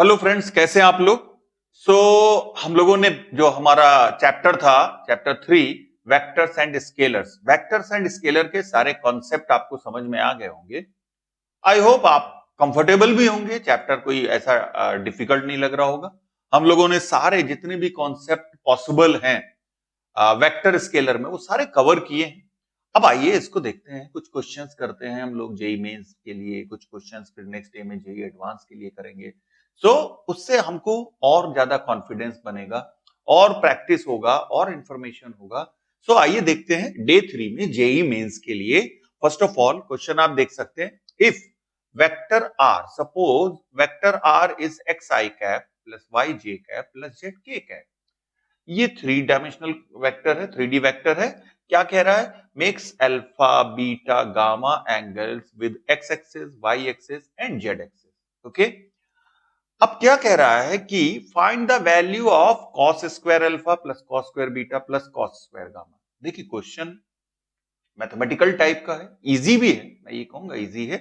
Hello friends, कैसे हैं आप लोग। हम लोगों ने जो हमारा चैप्टर था, चैप्टर 3 वेक्टर्स एंड स्केलर के सारे कॉन्सेप्ट आपको समझ में आ गए होंगे। आई होप आप कंफर्टेबल भी होंगे। चैप्टर कोई ऐसा डिफिकल्ट नहीं लग रहा होगा। हम लोगों ने सारे जितने भी कॉन्सेप्ट पॉसिबल हैं वेक्टर स्केलर में वो सारे कवर किए हैं। अब आइए इसको देखते हैं, कुछ क्वेश्चंस करते हैं हम लोग जेई मेंस के लिए, कुछ क्वेश्चंस फिर नेक्स्ट डे में जेई एडवांस के लिए करेंगे। उससे हमको और ज्यादा कॉन्फिडेंस बनेगा और प्रैक्टिस होगा और इंफॉर्मेशन होगा। आइए देखते हैं डे 3 में जेई मेंस के लिए। फर्स्ट ऑफ ऑल क्वेश्चन आप देख सकते हैं, if vector r, suppose vector r is x i cap plus y j cap plus z k cap. ये 3 डायमेंशनल वेक्टर है, 3D वेक्टर है। क्या कह रहा है? Makes alpha beta gamma angles with x axis y axis and z axis. Okay, अब क्या कह रहा है कि find the value of cos square alpha plus cos square beta plus cos square gamma. देखिए क्वेश्चन मैथमेटिकल टाइप का है, easy भी है, मैं ये कहूंगा इजी है,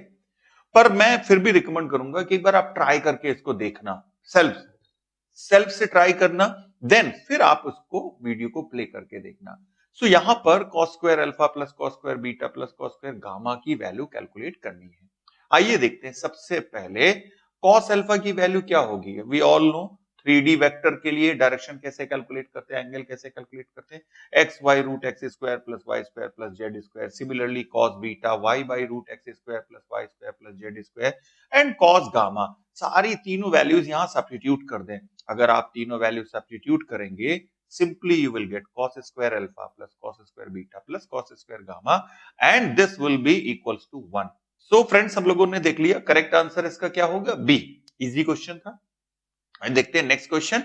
पर मैं फिर भी रिकमेंड करूंगा कि एक बार आप ट्राई करके इसको देखना, सेल्फ से ट्राई करना, देन फिर आप उसको वीडियो को प्ले करके देखना। यहां पर cos square alpha plus cos square beta plus cos square gamma की वैल्यू कैलकुलेट करनी है। आइए देखते हैं। सबसे पहले कॉस अल्फा की वैल्यू क्या होगी? We all know 3D vector के लिए डायरेक्शन कैसे कैलकुलेट करते हैं, एंगल कैसे कैलकुलेट करते हैं, x y root x square plus y square plus z square. Similarly cos beta y by root x square plus y square plus z square and cos gamma. सारी तीनों values यहां substitute कर दें। अगर आप तीनों वैल्यू सब्स्टिट्यूट करेंगे, simply you will get cos square alpha plus cos square beta plus cos square gamma and this will be equals to 1। Friends, हम लोगों ने देख लिया करेक्ट आंसर इसका क्या होगा, बी। इजी क्वेश्चन था। देखते हैं नेक्स्ट क्वेश्चन।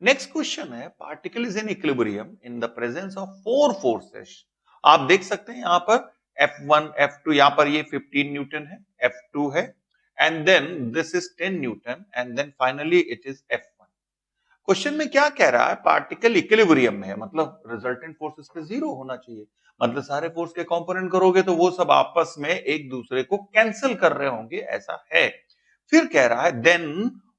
नेक्स्ट क्वेश्चन है, particle is in equilibrium in the presence of 4 forces. आप देख सकते हैं यहां पर F1 F2, यहां पर ये 15 न्यूटन है, F2 है, and then this is 10 newton and then finally it is F1। Question में क्या कह रहा है? पार्टिकल इक्विलिब्रियम में है, मतलब रिजल्टेंट फोर्स इस पे 0 होना चाहिए। मतलब सारे फोर्स के कंपोनेंट करोगे तो वो सब आपस में एक दूसरे को कैंसिल कर रहे होंगे, ऐसा है। फिर कह रहा है then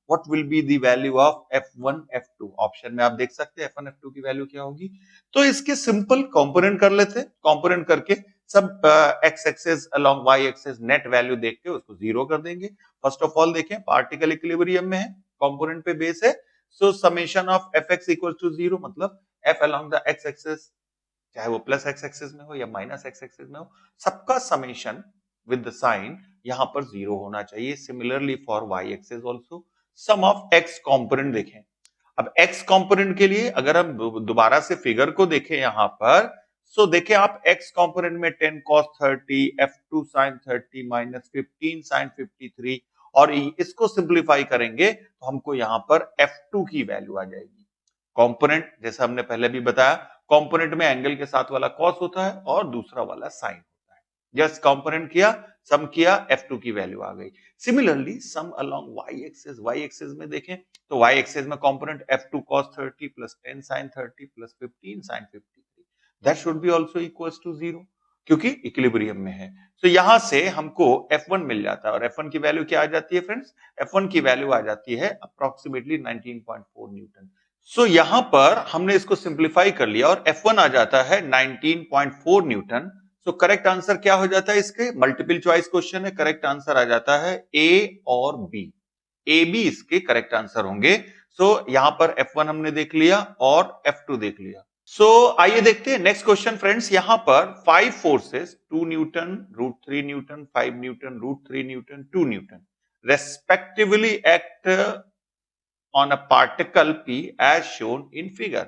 what will be the value of F1 F2। Option में आप देख सकते हैं F1 F2 की वैल्यू क्या होगी। तो इसके सिंपल कंपोनेंट कर लेते हैं। कंपोनेंट करके सब x axis along y axis net value देख के उसको 0 कर देंगे। फर्स्ट ऑफ ऑल देखें, पार्टिकल इक्विलिब्रियम में है, कंपोनेंट पे बेस है, summation of Fx equal to 0, मतलब F along the x axis, चाहे वो प्लस एक्स एक्सिस में हो या माइनस एक्स एक्सिस में हो, सबका समेशन विद द साइन यहां पर 0 होना चाहिए। Similarly for y axis also sum of x component देखें। अब एक्स कंपोनेंट के लिए अगर हम दोबारा से फिगर को देखें यहां पर, देखें आप एक्स कंपोनेंट में 10 cos 30, F2 sin 30 minus 15 sin 53, और इसको सिंप्लीफाई करेंगे तो हमको यहां पर F2 की वैल्यू आ जाएगी। कंपोनेंट जैसा हमने पहले भी बताया, कंपोनेंट में एंगल के साथ वाला cos होता है और दूसरा वाला sin होता है। जस्ट कंपोनेंट किया, सम किया, F2 की वैल्यू आ गई। Similarly sum along y axis में देखें तो y एक्सिस में component F2 cos 30 plus 10 sin 30 plus 15 sin 53, that should be also equals to 0 क्योंकि इक्विलिब्रियम में है। यहां से हमको F1 मिल जाता है, और F1 की वैल्यू क्या आ जाती है फ्रेंड्स? F1 की वैल्यू आ जाती है अप्रोक्सीमेटली 19.4 न्यूटन। यहां पर हमने इसको सिंप्लीफाई कर लिया और F1 आ जाता है 19.4 न्यूटन। करेक्ट आंसर क्या हो जाता है इसके? मल्टीपल चॉइस क्वेश्चन है, करेक्ट आंसर आ जाता है A और B। ए बी इसके करेक्ट आंसर होंगे। यहां पर F1 हमने देख लिया और F2 देख लिया। आइए देखते हैं नेक्स्ट क्वेश्चन फ्रेंड्स। यहां पर 5 forces 2 newton, root 3 newton, 5 newton, root 3 newton, 2 newton respectively act on a particle P as shown in figure.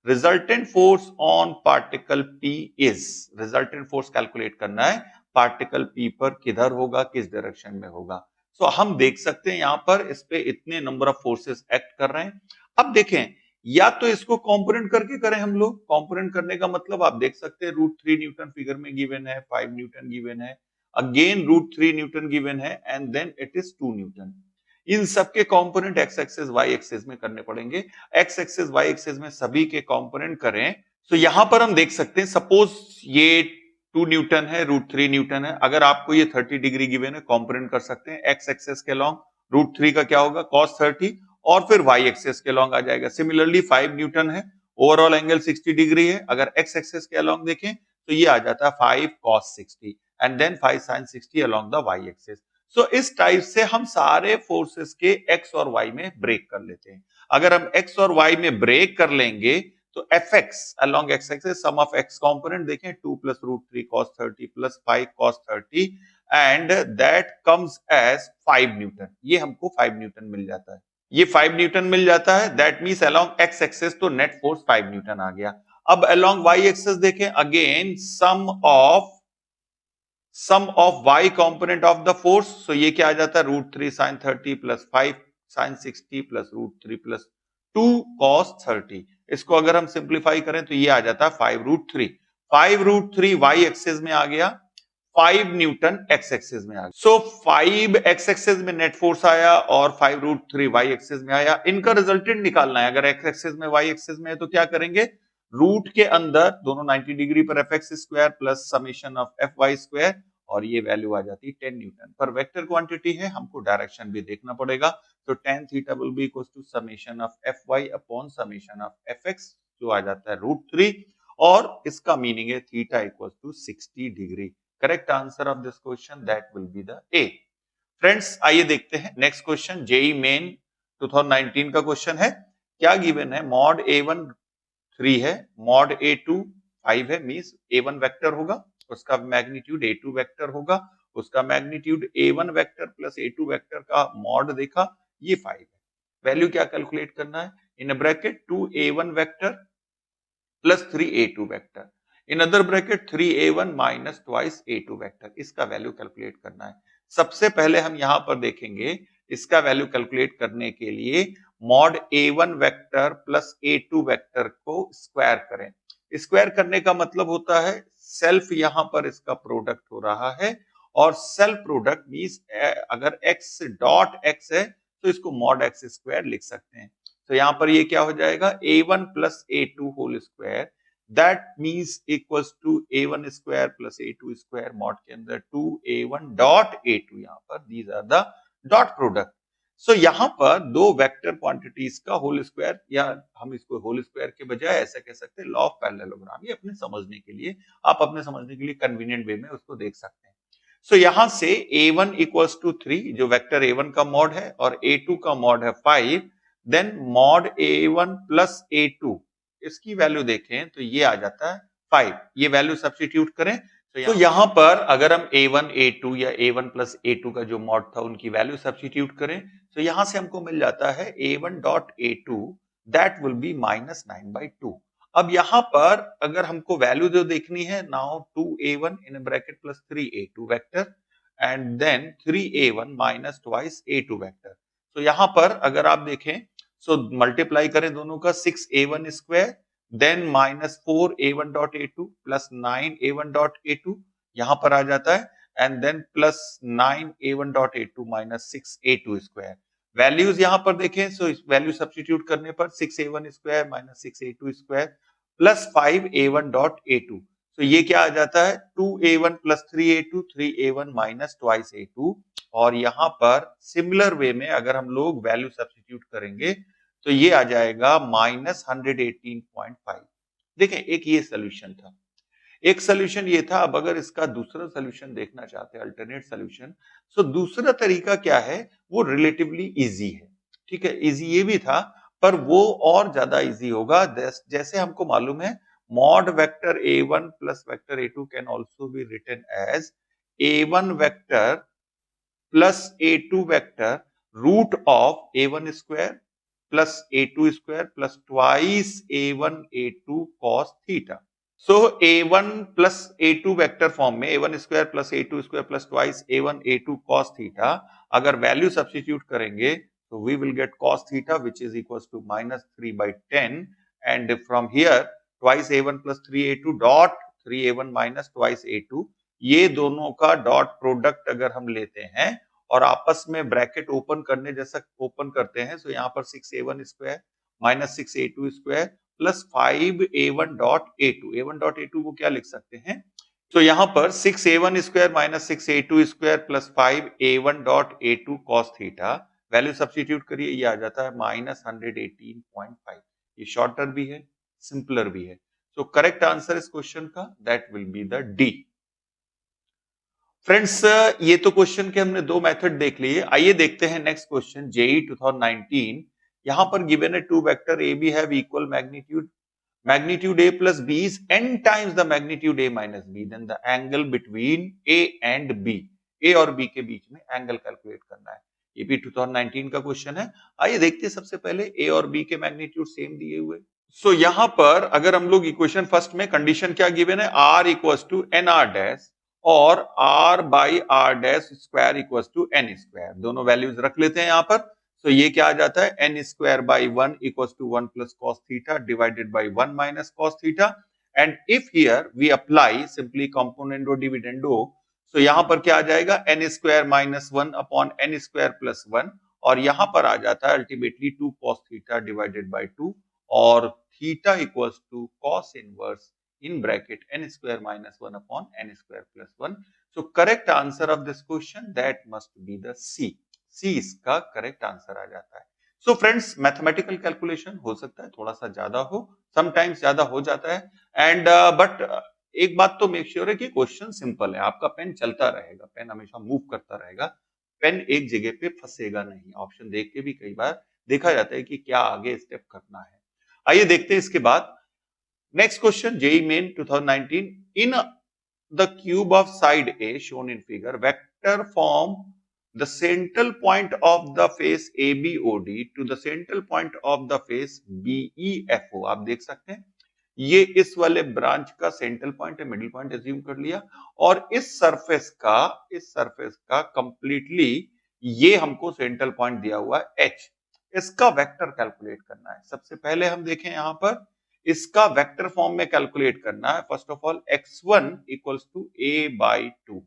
Resultant force on particle P is, resultant force calculate करना है, particle P पर किधर होगा, किस direction में होगा। हम देख सकते हैं यहां पर इस पे इतने नंबर ऑफ फोर्सेस एक्ट कर रहे हैं। अब देखें, या तो इसको कंपोनेंट करके करें हम लोग। कंपोनेंट करने का मतलब आप देख सकते हैं रूट 3 न्यूटन फिगर में गिवन है, 5 न्यूटन गिवन है, अगेन रूट 3 न्यूटन गिवन है and then it is 2 newton. इन सबके component x axis y axis में करने पड़ेंगे। एक्स एक्सिस वाई एक्सिस में सभी के कंपोनेंट करें तो यहां पर हम देख सकते हैं, सपोज ये 2 न्यूटन है, रूट 3 न्यूटन है। अगर आपको ये 30 डिग्री गिवन है, कंपोनेंट कर सकते हैं एक्स एक्सिस के लॉन्ग √3 का क्या होगा cos 30 और फिर y एक्सेस के अलॉन्ग आ जाएगा। सिमिलरली 5 न्यूटन है, ओवरऑल एंगल 60 डिग्री है। अगर x एक्सेस के अलॉन्ग देखें तो ये आ जाता है 5 cos 60 and then 5 sin 60 along the y axis. So इस टाइप से हम सारे फोर्सेस के x और y में ब्रेक कर लेते हैं। अगर हम x और y में ब्रेक कर लेंगे तो fx along x axis sum of x component देखें 2 plus √3 cos 30 plus 5 cos 30 and that comes as 5 Newton. ये हमको 5 न्यूटन मिल जाता है, ये 5 न्यूटन मिल जाता है। That means along x axis तो नेट फोर्स 5 न्यूटन आ गया। अब along y axis देखें, again sum of y component of the force, so ये क्या आ जाता है √3 sin 30 plus 5 sin 60 plus √3 plus 2 cos 30। इसको अगर हम सिंप्लीफाई करें तो ये आ जाता है 5 √3 y एक्सिस में आ गया, 5 न्यूटन x एक्सिस में आ गया। सो 5 x एक्सिस में नेट फोर्स आया और 5 √3 y एक्सिस में आया। इनका रिजल्टेंट निकालना है। अगर x एक्सिस में y एक्सिस में है तो क्या करेंगे, रूट के अंदर दोनों 90 डिग्री पर fx square plus summation of fy square और ये वैल्यू आ जाती है 10 न्यूटन। पर वेक्टर क्वांटिटी है, हमको डायरेक्शन भी देखना पड़ेगा। तो tan theta will be equal to summation of fy upon summation of fx जो आ जाता है √3 और इसका मीनिंग है theta equal to 60 degree. Correct answer of this question that will be the A. Friends आइए देखते हैं नेक्स्ट क्वेश्चन। जेई मेन 2019 का क्वेश्चन है। क्या गिवन है, मॉड A1 3 है, मॉड A2 5 है, मींस A1 वेक्टर होगा, उसका मैग्नीट्यूड A2 वेक्टर होगा, उसका magnitude A1 vector plus A2 vector का मॉड देखा, ये 5 है। वैल्यू क्या कैलकुलेट करना है, in bracket 2A1 vector plus 3A2 vector, in other bracket 3A1 minus twice A2 vector, इसका वैल्यू कैलकुलेट करना है। सबसे पहले हम यहां पर देखेंगे इसका वैल्यू कैलकुलेट करने के लिए mod A1 vector plus A2 vector को स्क्वायर करें। स्क्वायर करने का मतलब होता है सेल्फ यहां पर इसका प्रोडक्ट हो रहा है और सेल्फ प्रोडक्ट मींस अगर x डॉट x है तो इसको मॉड x स्क्वायर लिख सकते हैं। तो यहां पर ये क्या हो जाएगा A1 plus A2 whole square, that means equals to A1 square plus A2 square mod के अंदर 2A1 डॉट A2, यहां पर these are the dot product. So यहां पर दो वेक्टर क्वांटिटीज का होल स्क्वायर, या हम इसको होल स्क्वायर के बजाय ऐसा कह सकते हैं लॉ ऑफ पैरेललोग्राम, ये अपने समझने के लिए, आप अपने समझने के लिए कन्वीनियंट वे में उसको देख सकते हैं। सो यहां से A1 इक्वल्स टू 3 जो वेक्टर A1 का मॉड है और A2 का मॉड है 5, then mod A1 plus A2 इसकी वैल्यू देखें तो ये आ जाता है 5। ये वैल्यू सब्स्टिट्यूट करें तो यहां पर अगर हम A1 A2 या A1 प्लस A2 का जो मॉड था उनकी वैल्यू सब्स्टिट्यूट करें तो यहां से हमको मिल जाता है A1 dot A2 that will B -9/2। अब यहां पर अगर हमको वैल्यू जो देखनी है, now 2A1 in bracket plus 3A2 vector and then 3A1 minus twice A2 vector. तो यहां पर अगर आप देखें सो मल्टीप्लाई करें दोनों का 6A1 square then minus 4A1 dot A2 plus 9A1 dot A2 यहां पर आ जाता है and then plus 9A1 dot A2 minus 6A2 square. Values यहां पर देखें सो इस वैल्यू सब्स्टिट्यूट करने पर 6A1 square minus 6A2 square plus 5A1 dot A2। तो ये क्या आ जाता है 2A1 plus 3A2 3A1 minus twice A2। और यहां पर सिमिलर वे में अगर हम लोग वैल्यू सब्स्टिट्यूट करेंगे तो ये आ जाएगा -118.5। देखें एक ये सोल्यूशन था, एक सोल्यूशन ये था। अब अगर इसका दूसरा सोल्यूशन देखना चाहते हैं अल्टरनेट सोल्यूशन, सो दूसरा तरीका क्या है, वो रिलेटिवली इजी है। ठीक है, इजी ये भी था पर वो और ज्यादा इजी होगा। जैसे हमको मालूम है mod vector A1 plus vector A2 can also be written as A1 vector plus A2 vector root of A1 square plus A2 square plus twice A1 A2 cos theta. So A1 plus A2 vector form में A1 square plus A2 square plus twice A1 A2 cos theta, अगर value substitute करेंगे तो we will get cos theta which is equals to -3/10 and from here twice A1 plus 3A2 dot 3A1 minus twice A2, ये दोनों का dot product अगर हम लेते हैं और आपस में ब्रैकेट ओपन करने जैसा ओपन करते हैं, तो यहाँ पर 6A1 square minus 6A2 square plus 5A1 dot A2, A1 dot A2 को क्या लिख सकते हैं, तो यहाँ पर 6A1 square minus 6A2 square plus 5A1 dot A2 cos theta value substitute करिए, ये आ जाता है -118.5। ये शॉर्टर भी है, सिंपलर भी है। सो करेक्ट आंसर इस क्वेश्चन का that will be the D. Friends, ये तो क्वेश्चन के हमने दो मेथड देख लिए। आइए देखते हैं नेक्स्ट क्वेश्चन जेईई 2019। यहां पर गिवन है two vector a b have equal magnitude, magnitude a plus b is n times the magnitude a minus b, then the angle between a and b, a और b के बीच में angle calculate करना है। ये भी 2019 का क्वेश्चन है। आइए देखते हैं सबसे पहले a और b के मैग्नीट्यूड सेम दिए हुए। सो यहां पर अगर हम लोग इक्वेशन फर्स्ट में कंडीशन क्या गिवन है, r equals to n r dash और r by r dash square equals to n square, दोनों वैल्यूज रख लेते हैं यहां पर। तो ये क्या आ जाता है, N square by 1 equals to 1 plus cos theta divided by 1 minus cos theta. And if here we apply simply componendo dividendo, so यहां पर क्या आ जाएगा, N square minus 1 upon N square plus 1, और यहां पर आ जाता है ultimately 2 cos theta divided by 2 और theta equals to cos inverse in bracket N square minus 1 upon N square plus 1। So correct answer of this question that must be the C. C इसका correct answer आ जाता है। So friends, mathematical calculation हो सकता है थोड़ा सा ज्यादा हो, समटाइम्स ज्यादा हो जाता है एंड बट एक बात तो मेक श्योर है कि क्वेश्चन सिंपल है। आपका पेन चलता रहेगा, पेन हमेशा मूव करता रहेगा, पेन एक जगह पे फंसेगा नहीं। ऑप्शन देख के भी कई बार देखा जाता है कि क्या आगे स्टेप करना है। आइए देखते हैं इसके बाद next question JEE main 2019। In the cube of side A shown in figure vector form the central point of the face ABOD to the central point of the face BEFO। आप देख सकते हैं ये इस वाले ब्रांच का central point है, middle point assume कर लिया, और इस सरफेस का कंप्लीटली ये हमको सेंट्रल पॉइंट दिया हुआ है H। इसका वेक्टर कैलकुलेट करना है। सबसे पहले हम देखें यहां पर इसका वेक्टर फॉर्म में कैलकुलेट करना है। First of all x1 equals to a/2,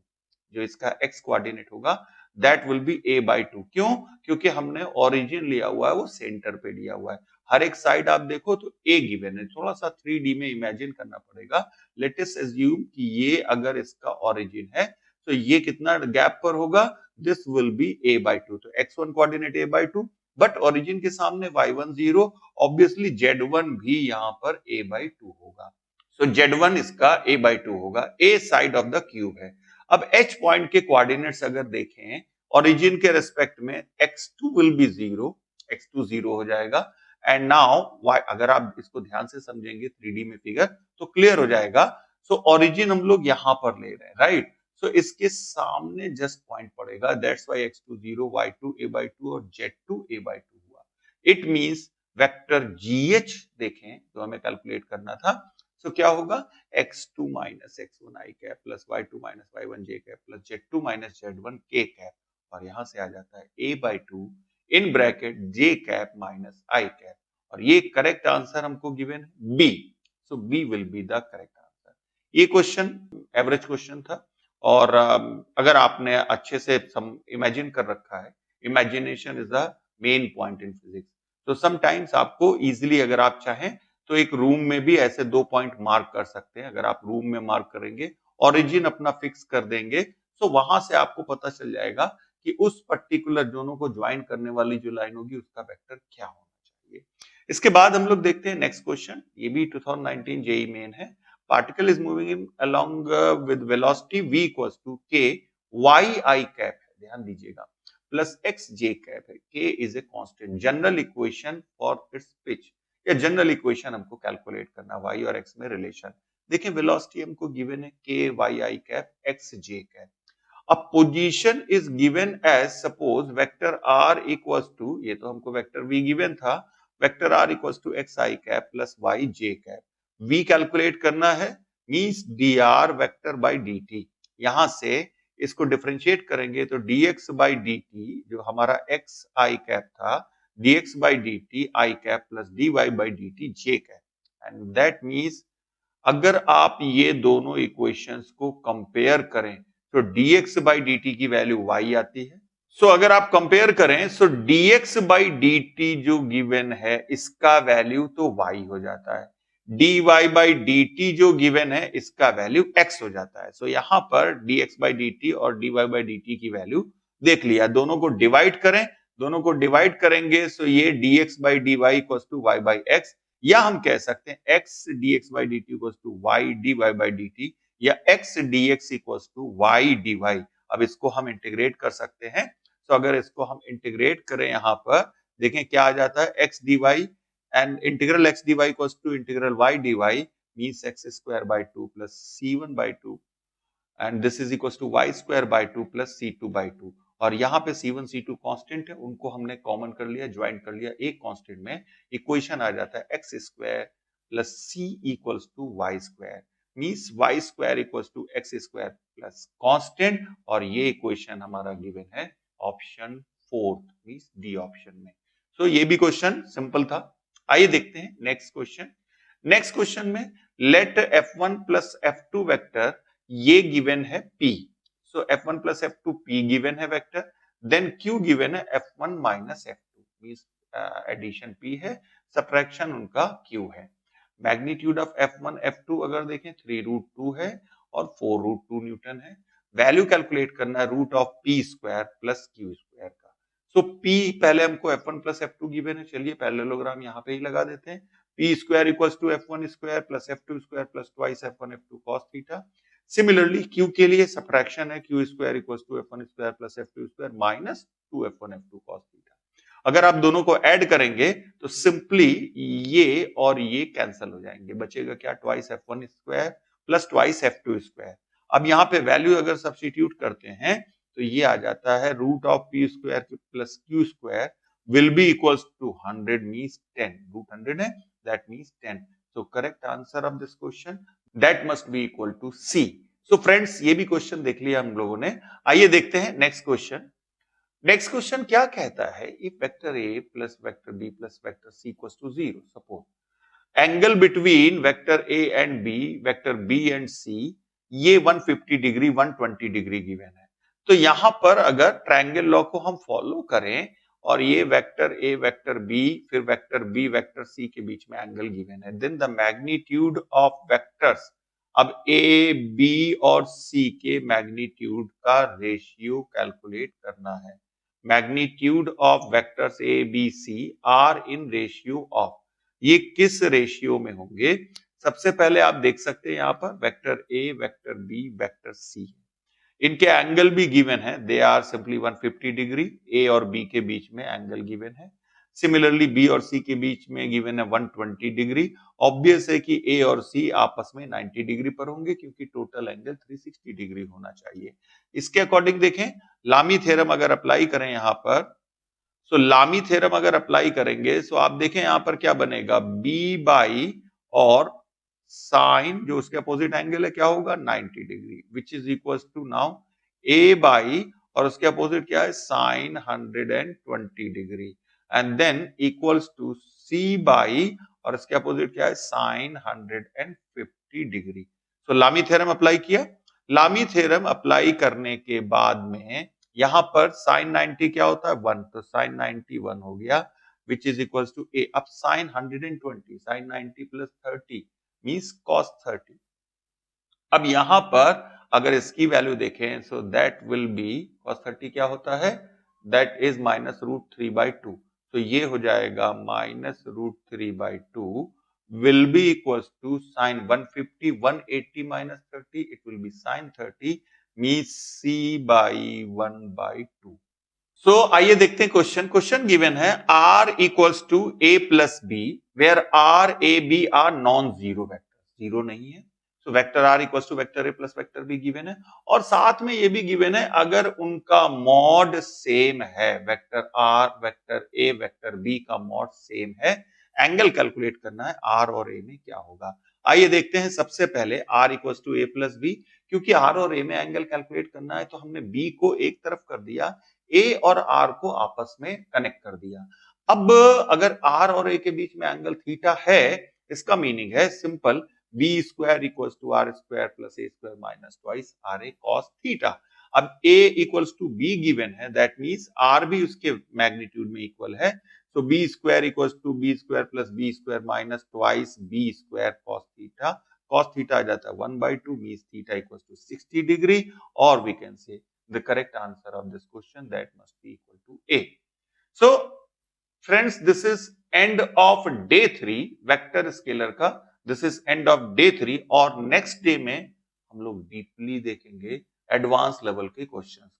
जो इसका x कोऑर्डिनेट होगा दैट विल बी a/2। क्यों? क्योंकि हमने ओरिजिन लिया हुआ है वो सेंटर पे लिया हुआ है। हर एक साइड आप देखो तो a गिवन है, थोड़ा सा 3D में इमेजिन करना पड़ेगा। लेट अस अज्यूम कि ये अगर इसका ओरिजिन है तो ये कितना गैप पर होगा, दिस विल बी a/2। तो x1 coordinate a/2, but origin के सामने y1 0, ऑब्वियसली z1 भी यहां पर a/2 होगा। सो z1 इसका a/2 होगा, a side of the cube है। अब H पॉइंट के कोऑर्डिनेट्स अगर देखें ओरिजिन के रेस्पेक्ट में x2 विल बी 0, x2 0 हो जाएगा। एंड नाउ y, अगर आप इसको ध्यान से समझेंगे 3D में फिगर तो क्लियर हो जाएगा। सो ओरिजिन हम लोग यहां पर ले रहे हैं, राइट। सो इसके सामने जस्ट पॉइंट पड़ेगा, that's why x2 0, y2 a/2 और z2 a/2 हुआ। इट मींस वेक्टर GH देखें जो हमें कैलकुलेट करना था, तो क्या होगा, x2 minus x1 i cap plus y2 minus y1 j cap plus z2 minus z1 k cap, और यहां से आ जाता है a/2 in bracket j cap minus i cap, और ये करेक्ट आंसर हमको गिवन है B। So B will be the correct answer. ये क्वेश्चन एवरेज क्वेश्चन था, और अगर आपने अच्छे से इमेजिन कर रखा है, imagination is the main point in physics. तो समटाइम्स आपको इजिली अगर आप चाहें तो एक रूम में भी ऐसे 2 पॉइंट मार्क कर सकते हैं। अगर आप रूम में मार्क करेंगे, ओरिजिन अपना फिक्स कर देंगे, तो वहां से आपको पता चल जाएगा कि उस पर्टिकुलर जोनों को ज्वाइन करने वाली जो लाइन होगी उसका वेक्टर क्या होना चाहिए। इसके बाद हम लोग देखते हैं नेक्स्ट क्वेश्चन, ये भी 2019 जेईई मेन है। Particle is moving in along with velocity v equals to k y I cap है, ध्यान दीजिएगा, प्लस x j कैप है। k is a constant, general equation for its pitch, या general equation हमको calculate करना y और x में relation. देखिए वेलोसिटी हमको गिवन है k y I cap x j cap. अब position is given as suppose vector r equals to, ये तो हमको वेक्टर v गिवन था, vector r equals to x I cap plus y j cap. v calculate करना है, means dr vector by dt। यहां से इसको डिफरेंशिएट करेंगे तो dx बाय dt जो हमारा x I कैप था, dx by dt I cap plus dy by dt j cap। And that means अगर आप ये दोनों इक्वेशंस को कंपेयर करें तो dx by dt की वैल्यू y आती है। सो अगर आप कंपेयर करें सो dx by dt जो गिवन है इसका वैल्यू तो y हो जाता है, dy by dt जो गिवन है इसका वैल्यू x हो जाता है। सो यहां पर dx by dt और dy by dt की वैल्यू देख लिया, दोनों को डिवाइड करें दोनों को डिवाइड करेंगे सो ये dx by dy equals to y by x, या हम कह सकते हैं x dx by dt equals to y dy by dt, या x dx equals to y dy। अब इसको हम इंटीग्रेट कर सकते हैं। तो अगर इसको हम इंटीग्रेट करें यहाँ पर देखें क्या आ जाता है, x dy and integral x dy equals to integral y dy means x square by 2 plus c1 by 2 and this is equals to y square by 2 plus c2 by 2। और यहाँ पे c1 c2 कांस्टेंट है, उनको हमने common कर लिया, join कर लिया एक कांस्टेंट में, इक्वेशन आ जाता है x square plus c equals to y square means y square equals to x square plus constant, और ये इक्वेशन हमारा गिवन है ऑप्शन 4 मींस डी ऑप्शन में। सो ये भी क्वेश्चन सिंपल था। आइए देखते हैं नेक्स्ट क्वेश्चन। नेक्स्ट क्वेश्चन में let f1 plus f2 vector, ये गिवन है P, so f1 plus f2 P given है वेक्टर, देन Q गिवन है f1 minus f2 means addition P है, सब्ट्रैक्शन उनका Q है। मैग्नीट्यूड ऑफ f1 f2 अगर देखें 3√2 है और 4√2 न्यूटन है। वैल्यू कैलकुलेट करना है root of P square plus Q square का। सो P पहले हमको f1 प्लस f2 गिवन है, चलिए पैरेललोग्राम यहाँ पे ही लगा देते हैं। P square equals to f1 square plus f2 square plus twice f1 f2 cos theta. Similarly Q के लिए सब्ट्रैक्शन है, Q square equals to f1 square plus f2 square minus 2f1 f2 cos theta. अगर आप दोनों को add करेंगे तो simply ये और ये कैंसिल हो जाएंगे, बचेगा क्या, twice f1 square plus twice f2 square. अब यहाँ पे वैल्यू अगर सब्स्टिट्यूट करते हैं तो ये आ जाता है root of P square plus Q square will be equals to 100 means 10, root 100 है, that means 10। So correct answer of this question that must be equal to C। So friends ये भी क्वेश्चन देख लिया हम लोगों ने। आइए देखते हैं नेक्स्ट क्वेश्चन। नेक्स्ट क्वेश्चन क्या कहता है, if vector A plus vector B plus vector C equals to 0, suppose angle between vector A and B, vector B and C ये 150 डिग्री 120 डिग्री गिवन है। तो यहां पर अगर ट्रायंगल लॉ को हम फॉलो करें और ये वेक्टर A वेक्टर B फिर वेक्टर B वेक्टर C के बीच में एंगल गिवन है, then the magnitude of vectors, अब A B और C के मैग्नीट्यूड का रेशियो कैलकुलेट करना है। Magnitude of vectors A B C are in ratio of, ये किस रेशियो में होंगे, सबसे पहले आप देख सकते हैं यहां पर vector A vector B vector C, इनके एंगल भी गिवन है, they are simply 150 degree, A और B के बीच में एंगल गिवन है। सिमिलरली B और C के बीच में गिवन है 120 डिग्री। ऑब्वियस है कि A और C आपस में 90 डिग्री पर होंगे क्योंकि टोटल एंगल 360 डिग्री होना चाहिए। इसके अकॉर्डिंग देखें, लामी थ्योरम अगर अप्लाई करें यहां पर, सो लामी थ्योरम अगर अप्लाई करेंगे सो आप देखें यहां पर क्या बनेगा, B बाई और साइन जो उसके अपोजिट एंगल है क्या होगा 90 degree, which is equal to now A by और उसके अपोजिट क्या है sine 120 degree and then equals to C by और इसके अपोजिट क्या है साइन 150 डिग्री। तो लामी थ्योरम अप्लाई किया, लामी थ्योरम अप्लाई करने के बाद में यहां पर साइन 90 क्या होता है 1, तो साइन 90 1 हो गया which is equal to A। अब sine 120 sine 90 plus 30 means cos 30। अब यहां पर अगर इसकी वैल्यू देखें so that will be cos 30 क्या होता है, that is minus root 3 by 2, तो ये हो जाएगा minus root 3 by 2 will be equals to sin 150 180 minus 30, it will be sin 30 means C by 1 by 2। So आइए देखते हैं क्वेश्चन। क्वेश्चन गिवन है R equals to A plus B where R A B are non zero vector, zero नहीं है, so vector R equals to vector A plus vector B given है, और साथ में ये भी गिवन है अगर उनका मॉड सेम है, vector R vector A vector B का मॉड सेम है, एंगल कैलकुलेट करना है R और A में क्या होगा। आइए देखते हैं, सबसे पहले R equals to A plus B, क्योंकि R और A में एंगल कैलकुलेट करना है तो हमने B को एक तरफ कर दिया, A और R को आपस में कनेक्ट कर दिया। अब अगर R और A के बीच में एंगल थीटा है, इसका मीनिंग है simple B square equals to R square plus A square minus twice RA cos theta. अब A equals to B given है, दैट मींस R भी उसके मैग्नीट्यूड में इक्वल है, तो B square equals to B square plus B square minus twice B square cos theta. cos theta आ जाता है 1/2 means theta equals to 60 degree, और we can say the correct answer of this question that must be equal to A। So friends, this is end of day 3 vector scalar का। This is end of day 3 और next day में हम लोग deeply देखेंगे advance level के questions.